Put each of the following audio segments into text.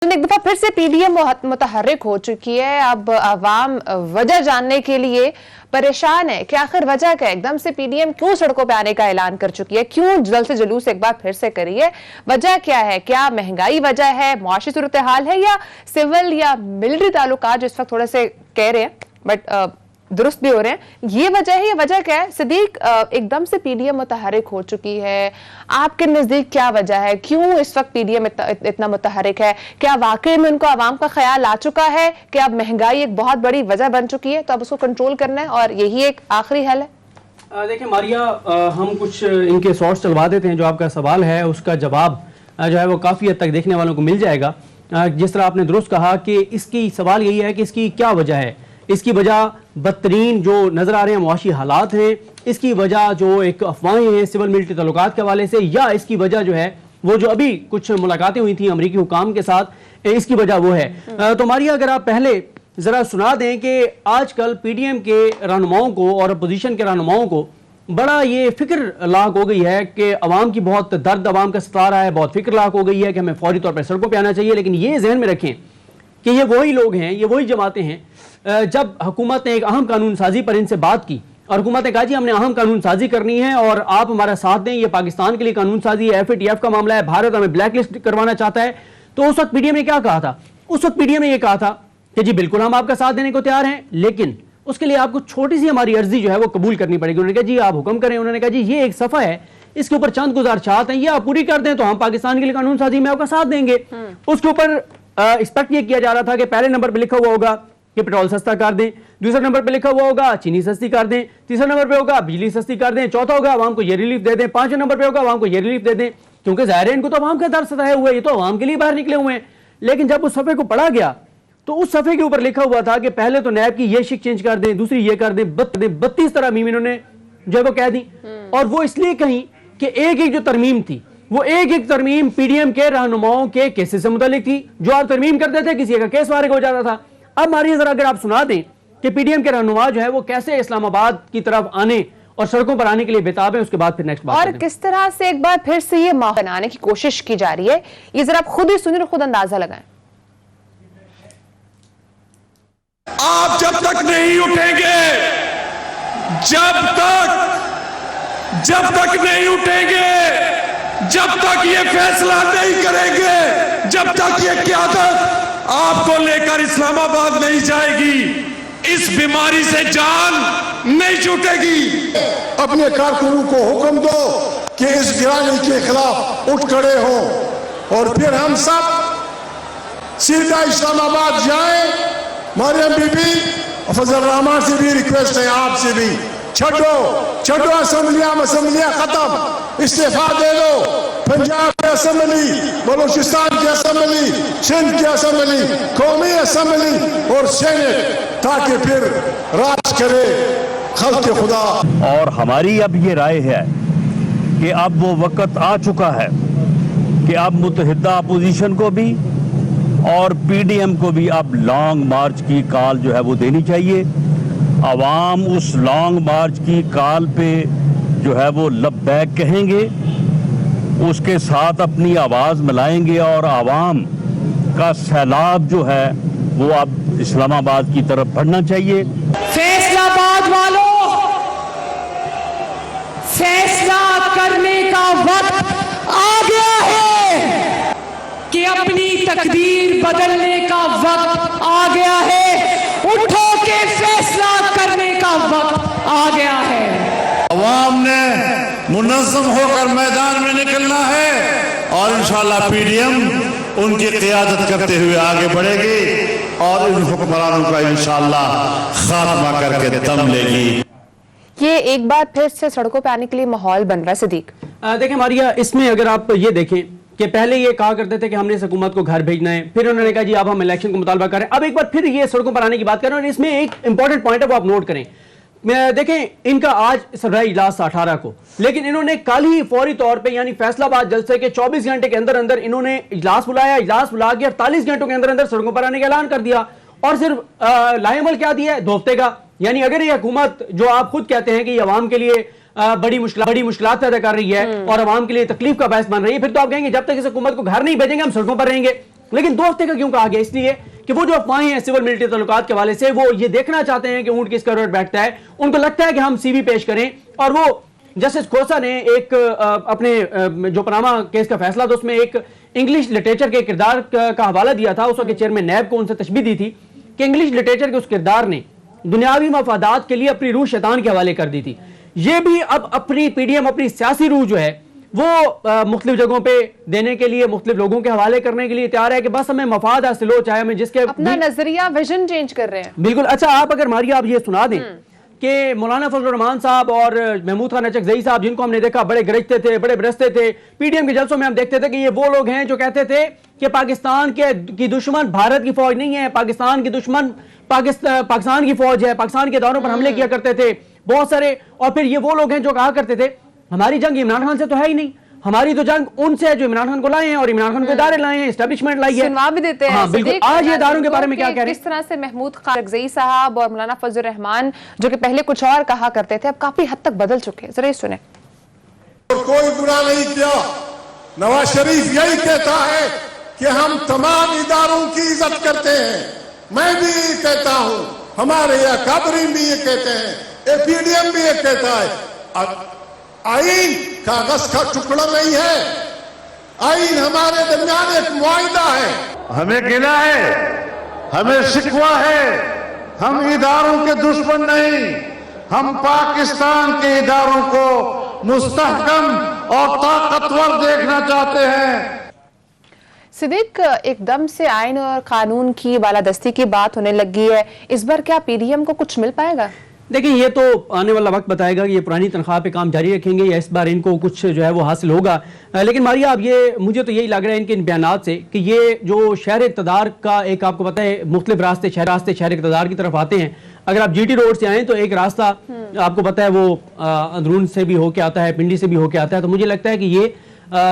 एक दफा फिर से पीडीएम मुतहर्रिक हो चुकी है। अब अवाम वजह जानने के लिए परेशान है कि आखिर वजह क्या है, एकदम से पीडीएम क्यों सड़कों पे आने का ऐलान कर चुकी है, क्यों जल्द से जुलूस एक बार फिर से करी है, वजह क्या है? क्या महंगाई वजह है, मुआशी सूरत हाल है, या सिविल या मिलिट्री ताल्लुकात जो इस वक्त थोड़े से कह रहे हैं बट दुरुस्त भी हो रहे हैं, ये वजह है? ये वजह क्या है? सिद्दीक, एकदम से पीडीएम मुतहर्रिक हो चुकी है, आपके नजदीक क्या वजह है? क्यों इस वक्त पीडीएम इतना मुतहर्रिक है? क्या वाकई में उनको आवाम का ख्याल आ चुका है कि अब महंगाई एक बहुत बड़ी वजह बन चुकी है, तो अब उसको कंट्रोल करना है और यही एक आखिरी हल है? देखिए मारिया, हम कुछ इनके सोर्स चलवा देते हैं। जो आपका सवाल है उसका जवाब जो है वो काफ़ी हद तक देखने वालों को मिल जाएगा। जिस तरह आपने दुरुस्त कहा कि इसकी सवाल यही है कि इसकी क्या वजह है। इसकी वजह बदतरीन जो नज़र आ रहे हैं मुआशी हालात हैं, इसकी वजह जो एक अफवाहें हैं सिविल मिलिट्री ताल्लुकात के हवाले से, या इसकी वजह जो है वो जो अभी कुछ मुलाकातें हुई थी अमरीकी हुकाम के साथ, इसकी वजह वो है। तो मारिया, अगर आप पहले ज़रा सुना दें कि आजकल पीडीएम के रहनुमाओं को और अपोजिशन के रहनुमाओं को बड़ा ये फिक्र लाक हो गई है कि अवाम की बहुत दर्द अवाम का सता रहा है, बहुत फिक्र लाक हो गई है कि हमें फौरी तौर पर सड़कों पर आना चाहिए। लेकिन ये जहन में रखें कि ये वही लोग हैं, ये वही जमातें हैं। जब हुकूमत ने एक अहम कानून साजी पर इनसे बात की और हुकूमत ने कहा जी हमने अहम कानून साजी करनी है और आप हमारा साथ दें, ये पाकिस्तान के लिए कानून साजी है, FATF का मामला है, भारत हमें ब्लैक लिस्ट करवाना चाहता है, तो उस वक्त पीडीएम ने क्या कहा था? उस वक्त पीडीएम ने ये कहा था कि जी बिल्कुल हम आपका साथ देने को तैयार हैं, लेकिन उसके लिए आपको छोटी सी हमारी अर्जी जो है वो कबूल करनी पड़ेगी। उन्होंने कहा जी आप हुक्म करें। उन्होंने कहा जी ये एक सफ़ा है, इसके ऊपर चंद गुजारिशात हैं, ये आप पूरी कर दें तो हम पाकिस्तान के लिए कानून साजी में आपका साथ देंगे। उसके ऊपर एक्सपेक्ट ये किया जा रहा था कि पहले नंबर पे लिखा हुआ होगा कि पेट्रोल सस्ता कर दें, दूसरे नंबर पे लिखा हुआ होगा चीनी सस्ती कर दें, तीसरे नंबर पे होगा बिजली सस्ती कर दें, चौथा होगा आवाम को ये रिलीफ दे दें, पांचवें नंबर पे होगा आवाम को ये रिलीफ दे दें। क्योंकि ज़ाहिर है इनको तो आवाम का दर्द सताए हुए, ये तो आवाम के लिए बाहर निकले हुए हैं। लेकिन जब उस सफ़े को पढ़ा गया तो उस सफ़े के ऊपर लिखा हुआ था कि पहले तो नैब की ये शिक चेंज कर दें, दूसरी ये कर दें, 32 तरह मीम इन्होंने जो है वो कह दी। और वो इसलिए कहीं कि एक एक जो तरमीम थी वो एक एक तरमीम पीडीएम के रहनुमाओं के केसेस से मुतालिक थी। जो आप तरमीम करते थे किसी का केस फारिग हो जाता था। अब मारिए जरा अगर आप सुना दें कि पीडीएम के रहनुमा जो है वो कैसे इस्लामाबाद की तरफ आने और सड़कों पर आने के लिए बेताब है, उसके बाद फिर नेक्स्ट बात और किस तरह से एक बार फिर से ये माहौल बनाने की कोशिश की जा रही है, ये जरा आप खुद ही सुनिए और खुद अंदाजा लगाएं। आप जब तक नहीं उठेंगे, जब तक नहीं उठेंगे, जब तक ये फैसला नहीं करेंगे, जब तक ये क़यादत आपको लेकर इस्लामाबाद नहीं जाएगी, इस बीमारी से जान नहीं छूटेगी। अपने कारकुनों को हुक्म दो कि इस गिरानी के खिलाफ उठ खड़े हो और फिर हम सब सीधा इस्लामाबाद जाएं। मरियम बीबी, फजल रहमान से भी रिक्वेस्ट है, आपसे भी छोड़ो असम्बलियां खत्म, इस्तीफा दे दो। पंजाब की असेंबली, बलूचिस्तान की असेंबली, सिंध की असेंबली, कौमी असेंबली और सेनेट, ताकि फिर राज करे खल्क़ खुदा। और हमारी अब ये राय है कि अब वो वक्त आ चुका है कि अब मुत्तहिदा अपोजिशन को भी और पीडीएम को भी अब लॉन्ग मार्च की कॉल जो है वो देनी चाहिए। अवाम उस लॉन्ग मार्च की कॉल पे जो है वो लब्बैक कहेंगे, उसके साथ अपनी आवाज़ मिलाएंगे और आवाम का सैलाब जो है वो अब इस्लामाबाद की तरफ बढ़ना चाहिए। फैसलाबाद वालों, फैसला करने का वक्त आ गया है कि अपनी तकदीर बदलने का वक्त आ गया है। उठो के फैसला करने का वक्त आ गया है। अवाम ने मुनज़्ज़म होकर मैदान में निकलना है और इंशाअल्लाह पीडीएम उनकी क़यादत करते हुए आगे बढ़ेगी और इन हुक्मरानों का इंशाअल्लाह खात्मा करके दम लेगी। ये एक बार फिर से सड़कों पे आने के लिए माहौल बन रहा है। सिद्दीक, देखें मारिया, इसमें अगर आप ये देखें कि पहले ये कहा करते थे कि हमने इस हुकूमत को घर भेजना है, फिर उन्होंने कहा जी अब हम इलेक्शन को मुतालबा करें, अब एक बार फिर ये सड़कों पर आने की बात करें। और इसमें एक इंपॉर्टेंट पॉइंट है वो आप नोट करें। देखें इनका आज सरबराही इजलास 18 को, लेकिन इन्होंने कल ही फौरी तौर पे यानी फैसलाबाद जलसे के 24 घंटे के अंदर अंदर इन्होंने इजलास बुलाया। इजलास बुला के 48 घंटों के अंदर अंदर सड़कों पर आने का ऐलान कर दिया। और सिर्फ लाएमल क्या दिया है? 2 हफ्ते का। यानी अगर ये हुकूमत जो आप खुद कहते हैं कि ये अवाम के लिए बड़ी मुश्किलात पैदा कर रही है और अवाम के लिए तकलीफ का बायस बन रही है, फिर तो आप कहेंगे जब तक इस हुकूमत को घर नहीं भेजेंगे हम सड़कों पर रहेंगे। लेकिन 2 हफ्ते का क्यों कहा गया? इसलिए कि वो जो अफवाहें हैं सिविल मिलिट्री ताल्लुकात के हवाले से, वो ये देखना चाहते हैं कि ऊंट किस करोड़ बैठता है। उनको लगता है कि हम सीवी पेश करें, और वो जस्टिस खोसा ने एक अपने जो पनामा केस का फैसला था उसमें एक इंग्लिश लिटरेचर के किरदार का हवाला दिया था। उस वक्त चेयरमैन नैब को उनसे तशबीह दी थी कि इंग्लिश लिटरेचर के उस किरदार ने दुनियावी मफादात के लिए अपनी रूह शैतान के हवाले कर दी थी। ये भी अब अपनी पीडीएम अपनी सियासी रूह जो है वो मुख्तलिफ जगहों पे देने के लिए, मुख्तलिफ लोगों के हवाले करने के लिए तैयार है कि बस हमें मफाद हासिल हो, चाहे हमें जिसके अपना नजरिया विजन चेंज कर रहे हैं। बिल्कुल। अच्छा, आप अगर मारिया आप ये सुना दें कि मौलाना फजलुर रहमान साहब और महमूद खान अचकज़ई साहब, जिनको हमने देखा बड़े गरजते थे, बड़े बरसते थे, पीडीएम के जलसों में हम देखते थे कि ये वो लोग हैं जो कहते थे कि पाकिस्तान की दुश्मन भारत की फौज नहीं है, पाकिस्तान की दुश्मन पाकिस्तान की फौज है, पाकिस्तान के इदारों पर हमले किया करते थे बहुत सारे। और फिर ये वो लोग हैं जो कहा करते थे हमारी जंग इमरान खान से तो है ही नहीं, हमारी तो जंग उनसे है जो इमरान खान को लाए हैं और इमरान खान को इदारे लाए हैं, एस्टेब्लिशमेंट लाई है। सुनवा भी देते हैं। हाँ, बिल्कुल। आज ये इदारों के बारे में क्या कह रहे हैं? किस तरह से महमूद खान अचकज़ई साहब और मौलाना फजलुर रहमान जो कि पहले कुछ और कहा करते थे, अब काफी हद तक बदल चुके हैं। जरा ये सुने। कोई बुरा नहीं किया। नवाज शरीफ यही कहता है कि हम तमाम इदारों की इज्जत करते हैं। मैं भी ये कहता हूं, हमारे अकाबरीन भी ये कहते हैं, पीडीएम भी ये कहता है। आईन कागज का टुकड़ा नहीं है, आईन हमारे दरमियान एक मुआहिदा है। हमें गिला है, हमें शिकवा है, हम इदारों के दुश्मन नहीं, हम पाकिस्तान के इदारों को मुस्तहकम और ताकतवर देखना चाहते हैं। सिद्दीक, एकदम से आइन और कानून की बालादस्ती की बात होने लगी है, इस बार क्या पीडीएम को कुछ मिल पाएगा? देखिए, ये तो आने वाला वक्त बताएगा कि ये पुरानी तनख्वाह पे काम जारी रखेंगे या इस बार इनको कुछ जो है वो हासिल होगा। लेकिन मारिया, अब ये मुझे तो यही लग रहा है इनके इन बयानात से कि ये जो शहर इक़्तिदार का एक, आपको पता है मुख्तलिफ रास्ते शहर इक़्तिदार की तरफ आते हैं। अगर आप जीटी रोड से आएँ तो एक रास्ता आपको पता है वो अंदरून से भी होके आता है, पिंडी से भी होके आता है। तो मुझे लगता है कि ये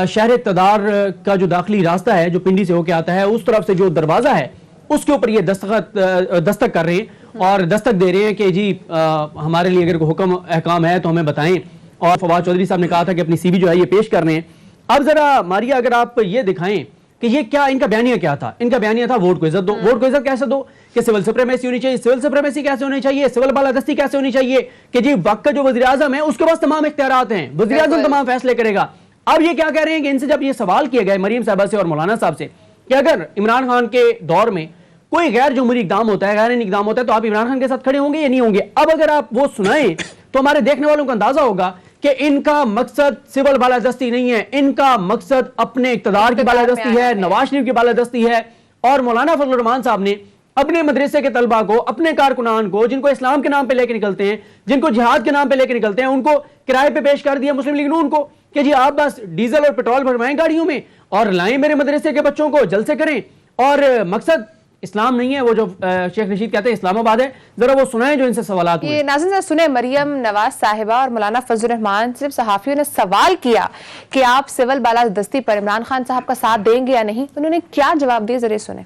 शहर इक़्तिदार का जो दाखिली रास्ता है जो पिंडी से होके आता है, उस तरफ से जो दरवाज़ा है उसके ऊपर ये दस्तक कर रहे हैं और दस्तक दे रहे हैं कि जी हमारे लिए अगर कोई हुक्म अहकाम है तो हमें बताएं। और फवाद चौधरी साहब ने कहा था कि अपनी सीवी जो है ये पेश कर रहे हैं। अब जरा मारिया, अगर आप ये दिखाएं कि ये क्या इनका बयानिया क्या था। इनका बयानिया था वोट को इज्जत दो। वोट को इज्जत कैसे दो? कि सिविल सुप्रीमेसी होनी चाहिए। सिविल सुप्रीमेसी कैसे होनी चाहिए? सिविल बालादस्ती कैसे होनी चाहिए? कि जी वक्त का जो वज़ीर आज़म है उसके पास तमाम इख्तियारात हैं, वज़ीर आज़म तमाम फैसले करेगा। अब ये क्या कह रहे हैं कि इनसे जब ये सवाल किया गया मरीम साहबा से और मौलाना साहब से कि अगर इमरान खान के दौर में कोई गैर जमहूरी इक़दाम होता है, गैर इक़दाम होता है, तो आप इमरान खान के साथ खड़े होंगे या नहीं होंगे? अब अगर आप वो सुनाएं तो हमारे देखने वालों को अंदाजा होगा कि इनका मकसद सिविल बालादस्ती नहीं है, इनका मकसद अपने इक़्तिदार की बालादस्ती है, नवाज शरीफ की बालादस्ती है। और मौलाना फजलुर रहमान साहब ने अपने मदरसे के तलबा को, अपने कारकुनान को, जिनको इस्लाम के नाम पे लेके निकलते हैं, जिनको जिहाद के नाम पे लेके निकलते हैं, उनको किराए पे पेश कर दिया मुस्लिम लीग नून को कि जी आप बस डीजल और पेट्रोल भरवाएं गाड़ियों में और लाएं मेरे मदरसे के बच्चों को, जलसे करें। और मकसद इस्लाम नहीं है, वो जो शेख रशीद कहते हैं इस्लामाबाद है। जरा वो सुनाएं जो इनसे सवालात हुए। ये नाज़रीन जरा सुने, मरियम नवाज साहिबा और मौलाना फजलुर रहमान से सहाफियों ने सवाल किया कि आप सिविल बालादस्ती पर इमरान खान साहब का साथ देंगे या नहीं, उन्होंने क्या जवाब दिया, जरा सुने।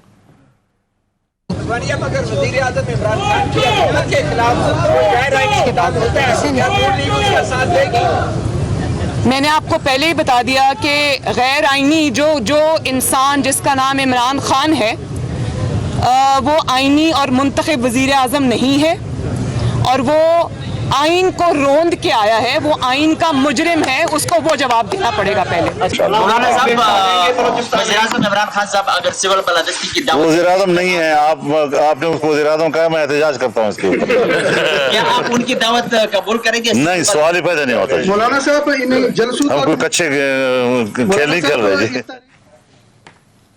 मरियम, अगर वज़ीर आज़म इमरान खान की हुकूमत के खिलाफ गैर आईनी इक़दाम होता है, क्या नून लीग उसका साथ देगी? मैंने आपको पहले ही बता दिया कि गैर आईनी जो इंसान जिसका नाम इमरान खान है वो आईनी और मुंतखब वज़ीर आज़म नहीं है और वो आइन को रोंद के आया है, वो आइन का मुजरिम है, उसको वो जवाब देना पड़ेगा पहले। मौलाना साहब, वज़ीर आज़म इमरान खान साहब अगर सिविल बालादस्ती की दावत, वज़ीर आज़म नहीं है, आपने उसको वज़ीर आज़म कहा, मैं एहतजाज करता हूँ इसके ऊपर। क्या आप उनकी दावत कबूल करेंगे? नहीं, सवाल ही पैदा नहीं होता। मौलाना साहब, इन जलसों हम कोई कच्चे खेल नहीं कर रहे जी।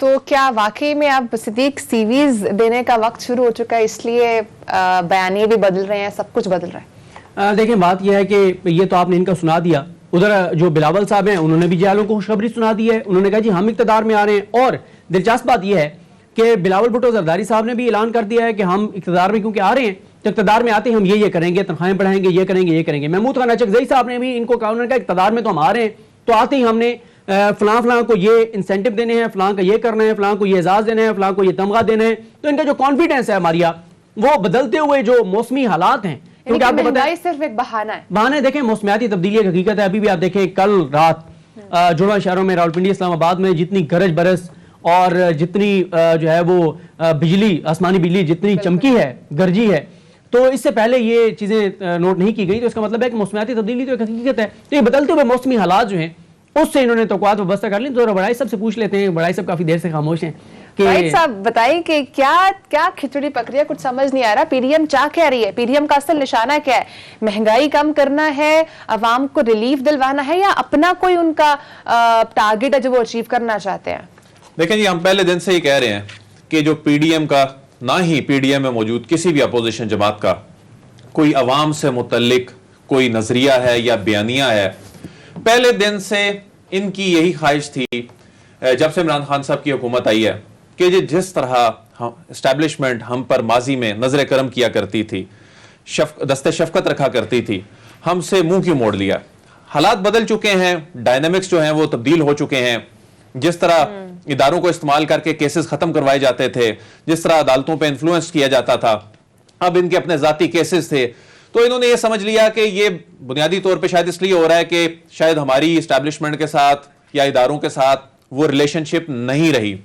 तो क्या वाकई में अब सिद्दीक सीवीज देने का वक्त शुरू हो चुका है, इसलिए बयानिए भी बदल रहे हैं, सब कुछ बदल रहा है? देखें, बात यह है कि ये तो आपने इनका सुना दिया। उधर जो बिलावल साहब हैं उन्होंने भी जियालों को खुशखबरी सुना दी है। उन्होंने कहा जी हम इक़्तिदार में आ रहे हैं। और दिलचस्प बात यह है कि बिलावल भुट्टो जरदारी साहब ने भी ऐलान कर दिया है कि हम इक़्तिदार में क्योंकि आ रहे हैं तो इक़्तिदार में आते हैं हम ये करेंगे, तनख्वाहें बढ़ाएंगे, ये करेंगे, ये करेंगे। महमूद खान अचकज़ई साहब ने भी इनको कहा, उन्होंने कहा इक़्तिदार में तो हम आ रहे हैं तो आते ही हमने फलां को ये इंसेंटिव देने हैं, फलां का ये करना है, फलां को ये एजाज देना है, फलां को ये तमगा देना है। तो इनका जो कॉन्फिडेंस है मारिया, वो बदलते हुए जो मौसमी हालात हैं, क्योंकि आपको पता है सिर्फ एक बहाना है। बहाना देखें, मौसमियाती तब्दीली एक हकीकत है। अभी भी आप देखें कल रात जुड़वा शहरों में, रावलपिंडी, इस्लामाबाद में जितनी गरज बरस اور جتنی جو ہے وہ بجلی آسمانی بجلی جتنی چمکی ہے گرجی ہے تو اس سے پہلے یہ چیزیں نوٹ نہیں کی گئی تو اس کا مطلب ہے کہ موسمیاتی تبدیلی تو ایک حقیقت ہے تو یہ بدلتے ہوئے موسمی حالات جو ہیں اس سے انہوں نے توقعات وابستہ کر لی تو بڑائی صاحب سے پوچھ لیتے ہیں بڑائی صاحب کافی دیر سے خاموش ہیں واحد صاحب بتائیں کہ کیا کھچڑی پک رہی ہے کچھ سمجھ نہیں آ رہا پی ڈی ایم چاہ کیا رہی ہے پی ڈی ایم کا اصل نشانہ کیا ہے مہنگائی کم کرنا ہے عوام کو ریلیف دلوانا ہے یا اپنا کوئی ان کا ٹارگٹ ہے جو وہ اچیو کرنا چاہتے ہیں دیکھیں جی ہم پہلے دن سے ہی کہہ رہے ہیں کہ جو پی ڈی ایم کا نہ ہی پی ڈی ایم میں موجود کسی بھی اپوزیشن جماعت کا کوئی عوام سے متعلق کوئی نظریہ ہے یا بیانیہ ہے پہلے دن سے ان کی یہی خواہش تھی جب سے عمران خان صاحب کی حکومت آئی ہے کہ جس طرح اسٹیبلشمنٹ ہم پر ماضی میں نظر کرم کیا کرتی تھی دست شفقت رکھا کرتی تھی ہم سے منہ کیوں موڑ لیا حالات بدل چکے ہیں ڈائنامکس جو ہیں وہ تبدیل ہو چکے ہیں جس طرح اداروں کو استعمال کر کے کیسز ختم کروائے جاتے تھے جس طرح عدالتوں پہ انفلوئنس کیا جاتا تھا اب ان کے اپنے ذاتی کیسز تھے تو انہوں نے یہ سمجھ لیا کہ یہ بنیادی طور پہ شاید اس لیے ہو رہا ہے کہ شاید ہماری اسٹیبلشمنٹ کے ساتھ یا اداروں کے ساتھ وہ ریلیشن شپ نہیں رہی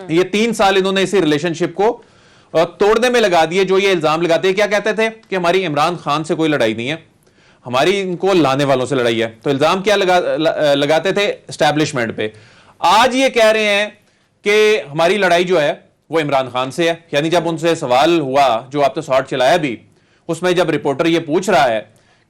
یہ 3 سال انہوں نے اسی ریلیشن شپ کو توڑنے میں لگا دیے جو یہ الزام لگاتے ہیں کیا کہتے تھے کہ ہماری عمران خان سے کوئی لڑائی نہیں ہے ہماری ان کو لانے والوں سے لڑائی ہے تو الزام کیا لگاتے تھے اسٹیبلشمنٹ پہ آج یہ کہہ رہے ہیں کہ ہماری لڑائی جو ہے وہ عمران خان سے ہے یعنی جب ان سے سوال ہوا جو آپ نے شارٹ چلایا بھی اس میں جب رپورٹر یہ پوچھ رہا ہے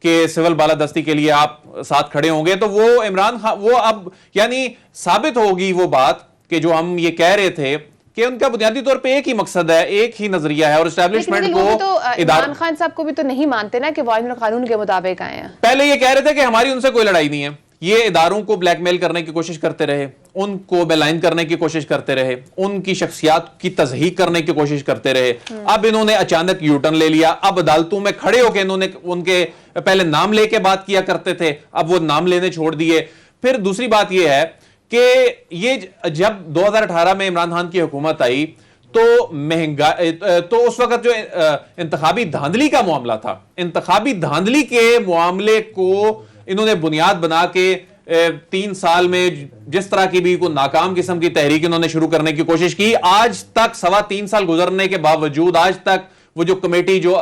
کہ سول بالادستی کے لیے آپ ساتھ کھڑے ہوں گے تو وہ عمران خان وہ اب یعنی ثابت ہوگی وہ بات کہ جو ہم یہ کہہ رہے تھے کہ ان کا بنیادی طور پہ ایک ہی مقصد ہے ایک ہی نظریہ ہے اور اسٹیبلشمنٹ کو عمران خان صاحب کو بھی تو نہیں مانتے نا کہ وہ آئین اور قانون کے مطابق آئے ہیں پہلے یہ کہہ رہے تھے کہ ہماری ان سے کوئی لڑائی نہیں ہے یہ اداروں کو بلیک میل کرنے کی کوشش کرتے رہے ان کو بیلائن کرنے کی کوشش کرتے رہے ان کی شخصیات کی تضحیق کرنے کی کوشش کرتے رہے اب انہوں نے اچانک یو ٹرن لے لیا اب عدالتوں میں کھڑے ہو کے انہوں نے ان کے پہلے نام لے کے بات کیا کرتے تھے اب وہ نام لینے چھوڑ دیے پھر دوسری بات یہ ہے کہ یہ جب 2018 میں عمران خان کی حکومت آئی تو مہنگائی تو اس وقت جو انتخابی دھاندلی کا معاملہ تھا انتخابی دھاندلی کے معاملے کو انہوں نے بنیاد بنا کے 3 سال میں جس طرح کی بھی کوئی ناکام قسم کی تحریک انہوں نے شروع کرنے کی کوشش کی آج تک 3.25 سال گزرنے کے باوجود آج تک وہ جو کمیٹی جو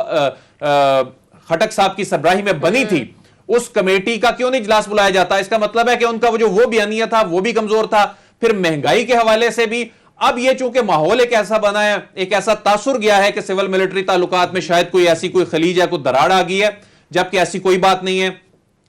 خٹک صاحب کی سربراہی میں بنی تھی اس کمیٹی کا کیوں نہیں اجلاس بلایا جاتا اس کا مطلب ہے کہ ان کا وہ بیانیہ تھا وہ بھی کمزور تھا پھر مہنگائی کے حوالے سے بھی اب یہ چونکہ ماحول ایک ایسا بنا ہے ایک ایسا تاثر گیا ہے کہ سول ملٹری تعلقات میں شاید کوئی ایسی کوئی خلیج ہے کوئی دراڑ آ گئی ہے جبکہ ایسی کوئی بات نہیں ہے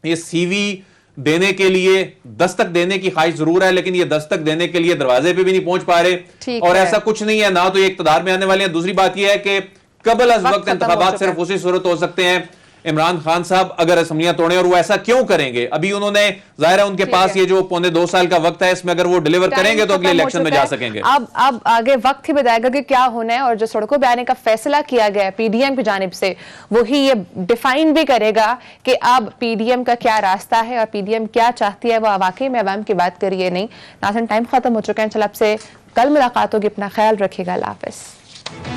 یہ سی وی دینے کے لیے دستک دینے کی خواہش ضرور ہے لیکن یہ دستک دینے کے لیے دروازے پہ بھی نہیں پہنچ پا رہے اور ایسا کچھ نہیں ہے نہ تو یہ اقتدار میں آنے والے ہیں دوسری بات یہ ہے کہ قبل از وقت انتخابات صرف اسی صورت ہو سکتے ہیں عمران خان صاحب اگر اسمبلیاں توڑیں اور وہ ایسا کیوں کریں گے ابھی انہوں نے ظاہر ہے ان کے پاس یہ جو 2.25 سال کا وقت ہے اس میں اگر وہ ڈیلیور کریں گے تو اگلے الیکشن میں جا سکیں گے اب آگے وقت ہی بتائے گا کہ کیا ہونا ہے اور جو سڑکوں پہ آنے کا فیصلہ کیا گیا ہے پی ڈی ایم کی جانب سے وہی یہ ڈیفائن بھی کرے گا کہ اب پی ڈی ایم کا کیا راستہ ہے اور پی ڈی ایم کیا چاہتی ہے وہ واقعی میں عوام کی بات کریے نہیں ناظرین ٹائم ختم ہو چکا ہے چل اب سے کل ملاقات ہوگی اپنا خیال رکھیے گا اللہ حافظ